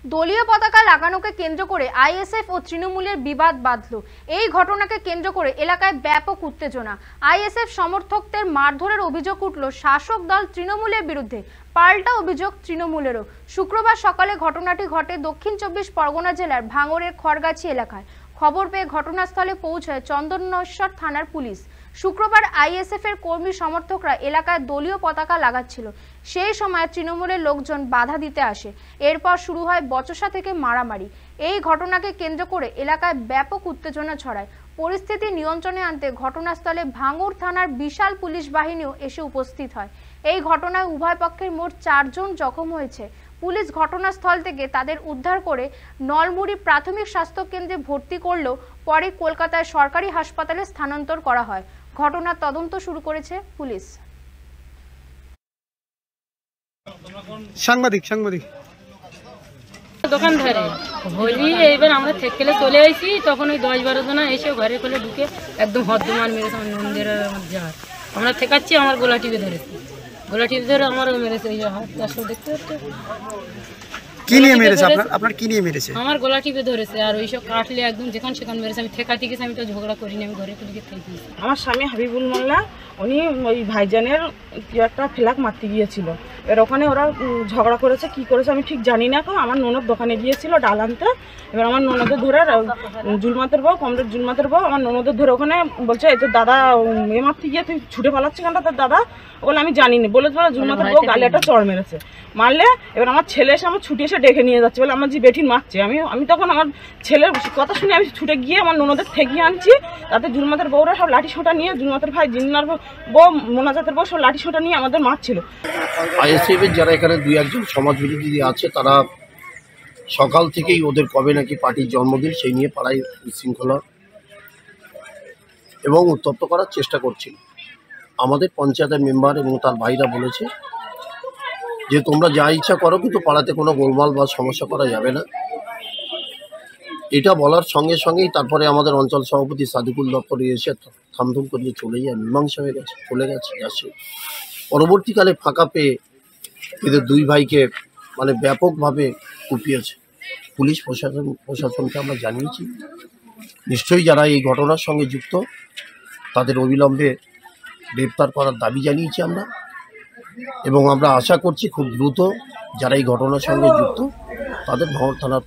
দলীয় পতাকা লাগানোকে কেন্দ্র করে আইএসএফ ও তৃণমূলের বিবাদ বাঁধল। এই ঘটনাকে কেন্দ্র করে এলাকায় ব্যাপক উত্তেজনা। আইএসএফ সমর্থকদের মারধরের অভিযোগ উঠল শাসক দল তৃণমূলের বিরুদ্ধে, পাল্টা অভিযোগ তৃণমূলেরও। শুক্রবার সকালে ঘটনাটি ঘটে দক্ষিণ 24 পরগনা জেলার ভাঙড়ের খড়গাছি এলাকায়। খবর পেয়ে ঘটনাস্থলে পৌঁছায় চন্দনেশ্বর থানার পুলিশ। শুক্রবার আইএসএফ এর কর্মী সমর্থকরা এলাকায় দলীয় পতাকা লাগাচ্ছিল। সেই সময় তৃণমূলের লোকজন বাধা দিতে আসে। এরপর শুরু হয় বচসা থেকে মারামারি। এই ঘটনাকে কেন্দ্র করে এলাকায় ব্যাপক উত্তেজনা ছড়ায়। পরিস্থিতি নিয়ন্ত্রণে আনতে ঘটনাস্থলে ভাঙড় থানার বিশাল পুলিশ বাহিনীও এসে উপস্থিত হয়। এই ঘটনায় উভয় পক্ষের মোট 4 জন জখম হয়েছে। পুলিশ ঘটনাস্থল থেকে তাদের উদ্ধার করে নলমুড়ি প্রাথমিক স্বাস্থ্য কেন্দ্রে ভর্তি করলেও পরে কলকাতায় সরকারি হাসপাতালে স্থানান্তর করা হয়। ঘটনার তদন্ত শুরু করেছে পুলিশ। সাংবাদিক দোকান ধরে হোলি এইবার আমরা থেকেলে চলে আসি, তখন ওই 10-12 জন এসে ঘরে খুলে ঢুকে একদম হদ্দমান মেরেছে। আমার নন্দের যার আমরা থেকাচ্ছি, আমার গোলা টিপে ধরেছি, গোলা টিপে ধরে আমারও মেরেছে। এই হাত আসলে দেখতে পাচ্ছ কি নিয়ে মেরেছে? আপনার কি নিয়ে মেরেছে? আমার গলা টিপে ধরেছে, আর ওইসব কাটলে একদম যেখানে সেখানে মেরেছে। আমি ঠেকাতে গেছি, আমি তো ঝগড়া করিনি, আমি ঘরে খুলে থেকে। আমার স্বামী হাবিবুল মোল্লা, উনি ওই ভাইজানের কি একটা ফ্ল্যাগ মারতে গিয়েছিল। এর ওখানে ওরা ঝগড়া করেছে, কি করেছে আমি ঠিক জানি না। এখন আমার ননদ দোকানে গিয়েছিল ডাল আনতে। এবার আমার ননদের ধরে জুলমাতের বউ, কমরেড জুলমাতের বউ, আমার ননদের ধরে ওখানে বলছে এই তো দাদা এ মারতে গিয়ে তুই ছুটে পালাচ্ছি কেনটা তোর দাদা? বলে আমি জানি না। বলে জুলমাতের বউ গালে একটা চড় মেরেছে। মারলে এবার আমার ছেলে এসে আমার ছুটে এসে ডেকে নিয়ে যাচ্ছে, বলে আমার যে বেটিন মারছে। আমি তখন আমার ছেলের কথা শুনে আমি ছুটে গিয়ে আমার ননদের ঠেকিয়ে আনছি। তাতে জুলমাতের বউরা সব লাঠি সোঁটা নিয়ে, জুলমাতের ভাই জিন্নার বউ, মোনাজাতের বউ সব লাঠি সোঁটা নিয়ে আমাদের মারছিল। আইএসএফ এর যারা এখানে 2-1 সমাজবিরোধী আছে, তারা সকাল থেকেই ওদের কবে নাকি পার্টির জন্মদিন সেই নিয়ে পাড়ায় বিশৃঙ্খলা এবং উত্তপ্ত করার চেষ্টা করছিল। আমাদের পঞ্চায়েতের মেম্বার এবং তার ভাইরা বলেছে যে তোমরা যা ইচ্ছা করো, কিন্তু পাড়াতে কোনো গোলমাল বা সমস্যা করা যাবে না। এটা বলার সঙ্গে সঙ্গেই তারপরে আমাদের অঞ্চল সভাপতি সাদিকুল দপ্তরে এসে থামথুম করিয়ে চলে যায়, মীমাংসা হয়ে গেছে, চলে গেছে। পরবর্তীকালে ফাঁকা পেয়ে এদের 2 ভাইকে মানে ব্যাপকভাবে কুপিয়েছে। পুলিশ প্রশাসনকে আমরা জানিয়েছি। নিশ্চয়ই যারা এই ঘটনার সঙ্গে যুক্ত তাদের অবিলম্বে গ্রেপ্তার করার দাবি জানিয়েছি আমরা, এবং আমরা আশা করছি খুব দ্রুত যারা এই ঘটনার সঙ্গে যুক্ত তাদের ভাঙড় থানার